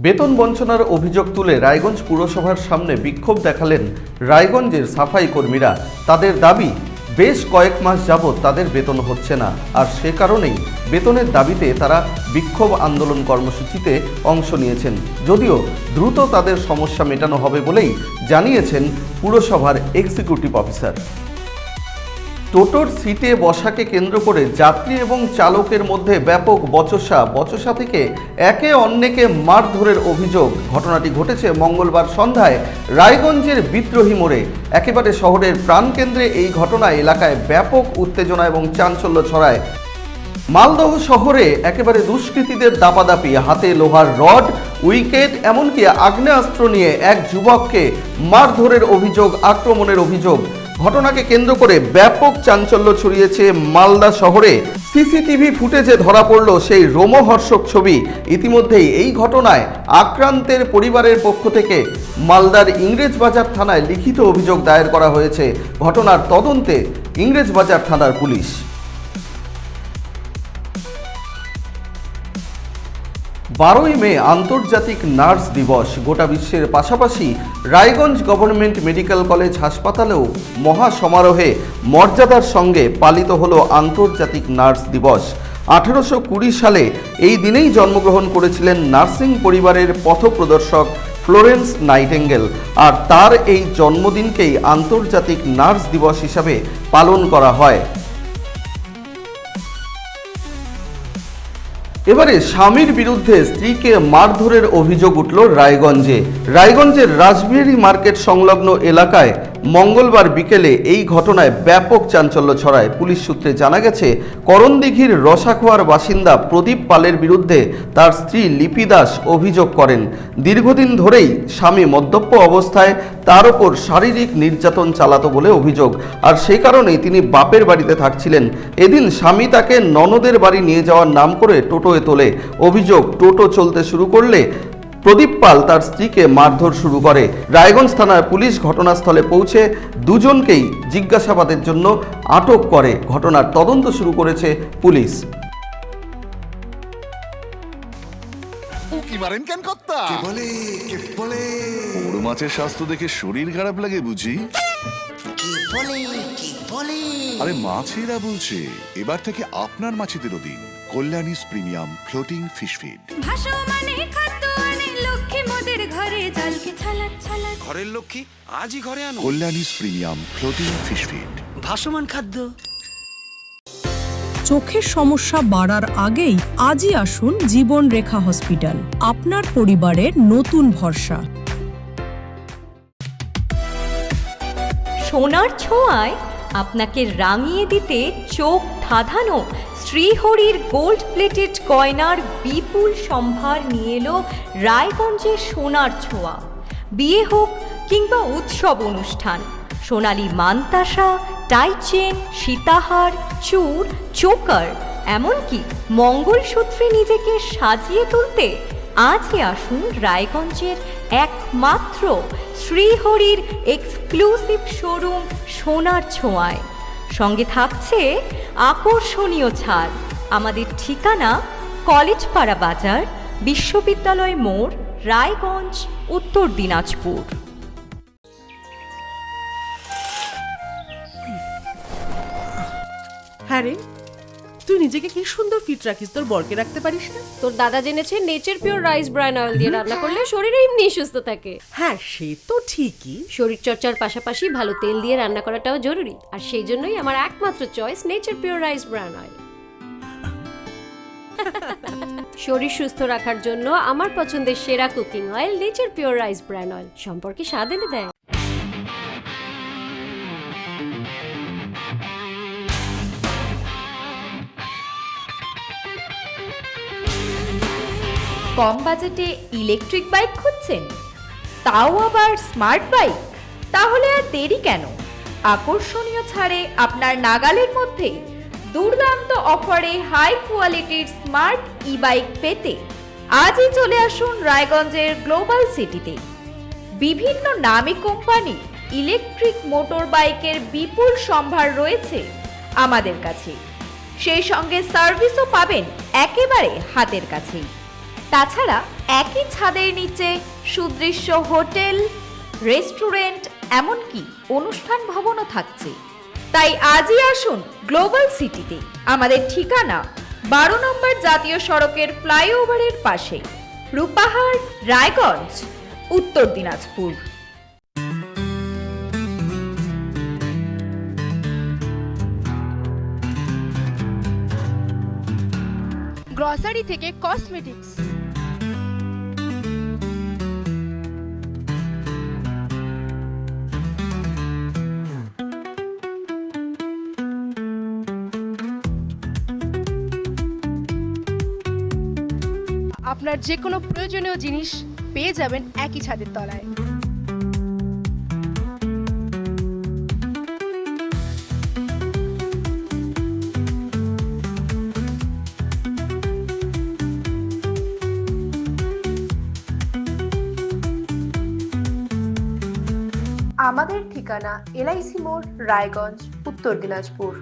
বেতন বঞ্চনার অভিযোগ তুলে রায়গঞ্জ পুরসভার সামনে বিক্ষোভ দেখালেন রায়গঞ্জের সাফাই কর্মীরা। তাদের দাবি, বেশ কয়েক মাস যাবৎ তাদের বেতন হচ্ছে না, আর সে কারণেই বেতনের দাবিতে তারা বিক্ষোভ আন্দোলন কর্মসূচিতে অংশ নিয়েছেন। যদিও দ্রুত তাদের সমস্যা মেটানো হবে বলেই জানিয়েছেন পুরসভার এক্সিকিউটিভ অফিসার। টোটোর সিটে বসাকে কেন্দ্র করে যাত্রী এবং চালকের মধ্যে ব্যাপক বচসা থেকে একে অন্যকে মারধরের অভিযোগ। ঘটনাটি ঘটেছে মঙ্গলবার সন্ধ্যায় রায়গঞ্জের বিদ্রোহী মোড়ে। একেবারে শহরের প্রাণকেন্দ্রে এই ঘটনায় এলাকায় ব্যাপক উত্তেজনা এবং চাঞ্চল্য ছড়ায়। মালদহ শহরে একেবারে দুষ্কৃতীদের দাপাদাপি, হাতে লোহার রড, উইকেট, এমনকি আগ্নেয়াস্ত্র নিয়ে এক যুবককে মারধরের অভিযোগ, আক্রমণের অভিযোগ। ঘটনাকে কেন্দ্র করে ব্যাপক চাঞ্চল্য ছড়িয়েছে মালদা শহরে। সিসিটিভি ফুটেজে ধরা পড়ল সেই রোমহর্ষক ছবি। ইতিমধ্যেই এই ঘটনায় আক্রান্তের পরিবারের পক্ষ থেকে মালদার ইংরেজবাজার থানায় লিখিত অভিযোগ দায়ের করা হয়েছে। ঘটনার তদন্তে ইংরেজবাজার থানার পুলিশ। 12ই মে আন্তর্জাতিক নার্স দিবস। গোটা বিশ্বের পাশাপাশি রায়গঞ্জ গভর্নমেন্ট মেডিকেল কলেজ হাসপাতালেও মহা সমারোহে মর্যাদার সঙ্গে পালিত হলো আন্তর্জাতিক নার্স দিবস। 1820 সালে এই দিনেই জন্মগ্রহণ করেছিলেন নার্সিং পরিবারের পথপ্রদর্শক ফ্লোরেন্স নাইটেঙ্গেল, আর তার এই জন্মদিনকেই আন্তর্জাতিক নার্স দিবস হিসাবে পালন করা হয়। এবারে স্বামীর বিরুদ্ধে স্ত্রীকে মারধরের অভিযোগ উঠল রায়গঞ্জের রাসবিহারী মার্কেট সংলগ্ন এলাকায় মঙ্গলবার বিকেলে এই ঘটনায় ব্যাপক চাঞ্চল্য ছড়ায়। পুলিশ সূত্রে জানা গেছে, করণদিঘির রসাখোয়ার বাসিন্দা প্রদীপ পালের বিরুদ্ধে তার স্ত্রী লিপি দাস অভিযোগ করেন, দীর্ঘদিন ধরেই স্বামী মদ্যপ অবস্থায় তার ওপর শারীরিক নির্যাতন চালাতো বলে অভিযোগ, আর সেই কারণেই তিনি বাপের বাড়িতে থাকছিলেন। এদিন স্বামী তাকে ননদের বাড়ি নিয়ে যাওয়ার নাম করে টোটোয় তোলে। অভিযোগ, টোটো চলতে শুরু করলে প্রদীপ পাল তার স্ত্রীকে মারধর শুরু করে। রায়গঞ্জ থানার পুলিশ ঘটনাস্থলে পৌঁছে দুজনকেই জিজ্ঞাসাবাদের জন্য আটক করে। ঘটনার তদন্ত শুরু করেছে পুলিশ। বড় মাছের স্বাস্থ্য দেখে শরীর খারাপ লাগে বুঝি? আরে মাছেরা বলছে, এবার থেকে আপনার মাছেদেরও দিন কল্যাণীস প্রিমিয়াম ফ্লোটিং ফিশ ফিড। ঘরের লক্ষ্মী আজই ঘরে আনো কল্যাণীস প্রিমিয়াম ফ্লোটিং ফিশ ফিড, ভাসমান খাদ্য। চোখের সমস্যা বাড়ার আগেই আজই আসুন জীবন রেখা হসপিটাল, আপনার পরিবারের নতুন ভরসা। সোনার ছোঁয়ায় আপনাকে রাঙিয়ে দিতে চোখ ধাঁধানো শ্রীহরির গোল্ড প্লেটেড গয়নার বিপুল সম্ভার নিয়ে এলো রায়গঞ্জের সোনার ছোঁয়া। বিয়ে হোক কিংবা উৎসব অনুষ্ঠান, সোনালি মানতাসা, টাইচেন, সীতাহার, চূড়, চোকার, এমনকি মঙ্গলসূত্রে নিজেকে সাজিয়ে তুলতে আজই আসুন রায়গঞ্জের একমাত্র শ্রীহরির এক্সক্লুসিভ শোরুম সোনার ছোঁয়ায়। সঙ্গে থাকছে আকর্ষণীয় ছাড়। আমাদের ঠিকানা কলেজপাড়া বাজার, বিশ্ববিদ্যালয় মোড়, রায়গঞ্জ, উত্তর দিনাজপুর। হ্যাঁ রে, তুই নিজেকে কি সুন্দর ফিট রাখিস, তোর বরকে রাখতে পারিস না? তোর দাদা জেনেছে nature pure rice bran oil দিয়ে রান্না করলে শরীর এমনি সুস্থ থাকে। হ্যাঁ, সে তো ঠিকই। শরীর চর্চার পাশাপাশি ভালো তেল দিয়ে রান্না করাটাও জরুরি, আর সেই জন্যই আমার একমাত্র choice nature pure rice bran oil. শরীর সুস্থ রাখার জন্য আমার পছন্দের সেরা cooking oil nature pure rice bran oil, সম্পর্কে স্বাদ এনে দেয়। কম বাজেটে ইলেকট্রিক বাইক খুঁজছেন, তাও আবার স্মার্ট বাইক? তাহলে আর দেরি কেন? আকর্ষণীয় ছাড়ে আপনার নাগালের মধ্যে দুর্দান্ত অফারে হাই কোয়ালিটির স্মার্ট ই বাইক পেতে আজই চলে আসুন রায়গঞ্জের গ্লোবাল সিটিতে। বিভিন্ন নামী কোম্পানি ইলেকট্রিক মোটর বাইকের বিপুল সম্ভার রয়েছে আমাদের কাছে। সেই সঙ্গে সার্ভিসও পাবেন একেবারে হাতের কাছেই। তাছাড়া একই ছাদের নিচে সুদৃশ্য হোটেল, রেস্টুরেন্ট, এমনকি অনুষ্ঠান ভবনও থাকছে। তাই আজই আসুন গ্লোবাল সিটিতে। আমাদের ঠিকানা 12 নম্বর জাতীয় সড়কের ফ্লাইওভারের পাশে, রূপাহার, রায়গঞ্জ, উত্তর দিনাজপুর। গ্রসারি থেকে কসমেটিক্স, আপনার যে কোনো প্রয়োজনীয় জিনিস পেয়ে যাবেন একই ছাদের তলায়। আমাদের ঠিকানা LIC মোড়, রায়গঞ্জ, উত্তর দিনাজপুর।